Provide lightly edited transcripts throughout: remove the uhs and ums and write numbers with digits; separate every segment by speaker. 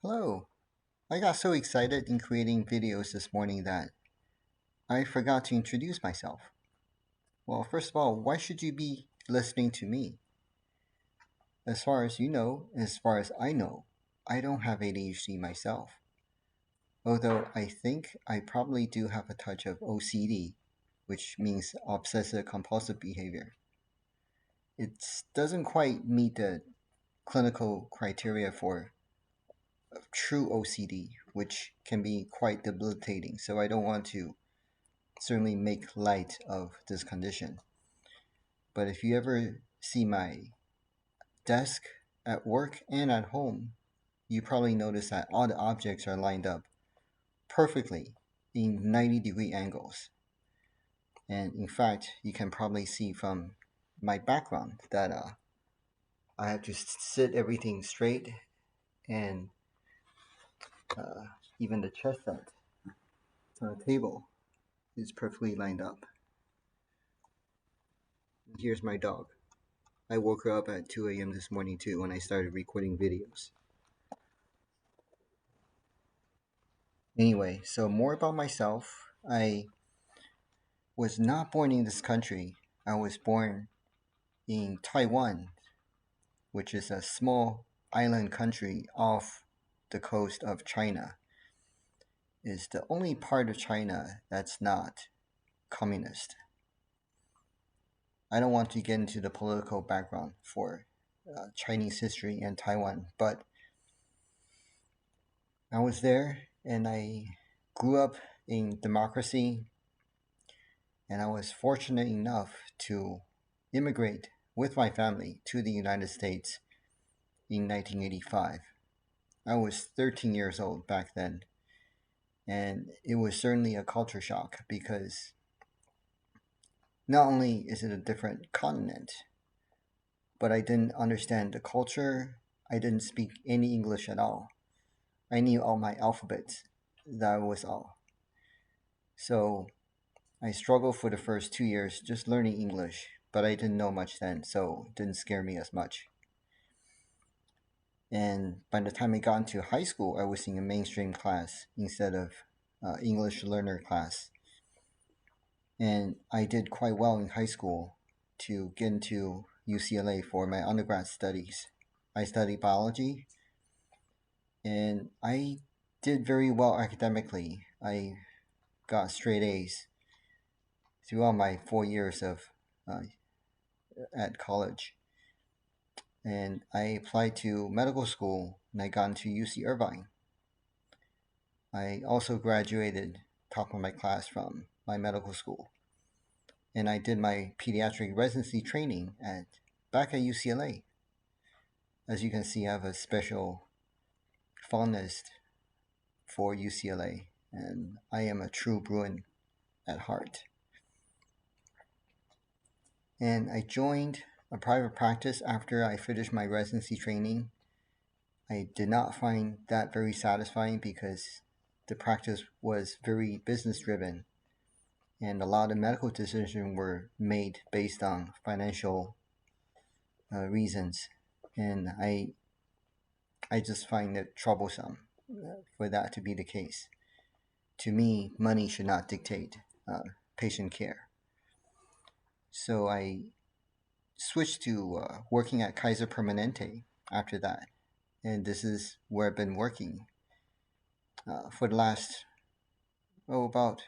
Speaker 1: Hello. I got so excited in creating videos this morning that I forgot to introduce myself. Well, first of all, why should you be listening to me? As far as you know, as far as I know, I don't have ADHD myself. Although I think I probably do have a touch of OCD, which means obsessive compulsive behavior. It doesn't quite meet the clinical criteria for true OCD, which can be quite debilitating. So I don't want to certainly make light of this condition. But if you ever see my desk at work and at home, you probably notice that all the objects are lined up perfectly in 90-degree angles. And in fact, you can probably see from my background that I have to sit everything straight, and uh, even the chest set on the table is perfectly lined up. And here's my dog. I woke her up at 2 a.m. this morning too when I started recording videos. Anyway, so more about myself. I was not born in this country. I was born in Taiwan, which is a small island country off the coast of China. It's the only part of China that's not communist. I don't want to get into the political background for Chinese history and Taiwan, but I was there and I grew up in democracy, and I was fortunate enough to immigrate with my family to the United States in 1985. I was 13 years old back then, and it was certainly a culture shock because not only is it a different continent, but I didn't understand the culture. I didn't speak any English at all. I knew all my alphabets. That was all. So I struggled for the first 2 years just learning English, but I didn't know much then, so it didn't scare me as much. And by the time I got into high school, I was in a mainstream class instead of English learner class. And I did quite well in high school to get into UCLA for my undergrad studies. I studied biology, and I did very well academically. I got straight A's throughout my 4 years of uh, at college. And I applied to medical school and I got into UC Irvine. I also graduated top of my class from my medical school. And I did my pediatric residency training back at UCLA. As you can see, I have a special fondness for UCLA, and I am a true Bruin at heart. And I joined a private practice after I finished my residency training. I did not find that very satisfying because the practice was very business driven, and a lot of medical decisions were made based on financial reasons, and I just find it troublesome for that to be the case. To me, money should not dictate patient care. So I switched to working at Kaiser Permanente after that, and this is where I've been working for the last about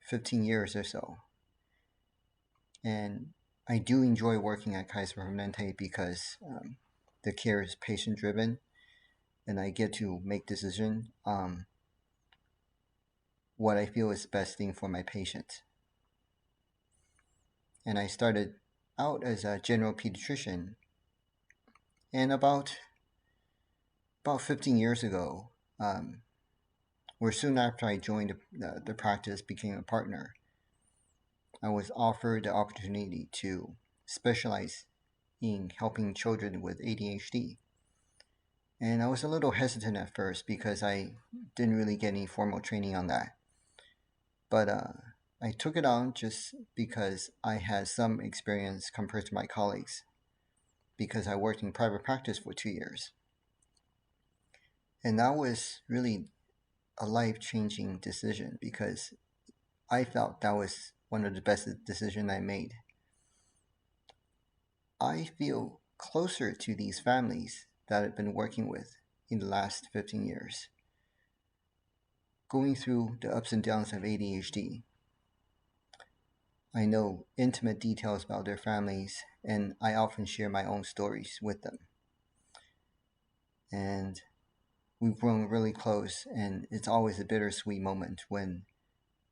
Speaker 1: 15 years or so. And I do enjoy working at Kaiser Permanente because the care is patient driven, and I get to make decisions on what I feel is the best thing for my patients. And I started out as a general pediatrician, and about 15 years ago, or soon after I joined the practice, became a partner, I was offered the opportunity to specialize in helping children with ADHD. And I was a little hesitant at first because I didn't really get any formal training on that. But I took it on just because I had some experience compared to my colleagues, because I worked in private practice for 2 years. And that was really a life changing decision because I felt that was one of the best decisions I made. I feel closer to these families that I've been working with in the last 15 years. Going through the ups and downs of ADHD, I know intimate details about their families, and I often share my own stories with them. And we've grown really close, and it's always a bittersweet moment when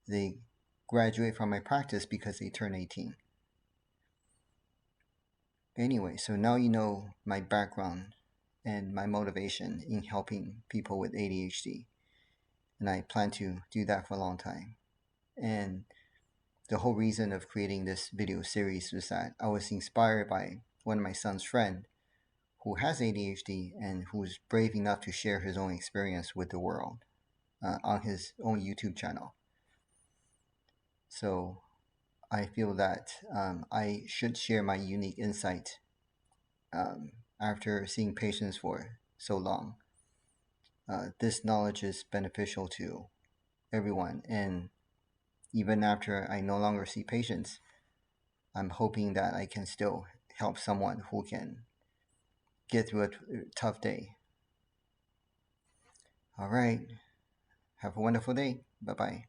Speaker 1: they graduate from my practice because they turn 18. Anyway, so now you know my background and my motivation in helping people with ADHD, and I plan to do that for a long time. And the whole reason of creating this video series was that I was inspired by one of my son's friend who has ADHD and who's brave enough to share his own experience with the world on his own YouTube channel. So I feel that I should share my unique insight after seeing patients for so long. This knowledge is beneficial to everyone, and even after I no longer see patients, I'm hoping that I can still help someone who can get through a tough day. All right. Have a wonderful day. Bye bye.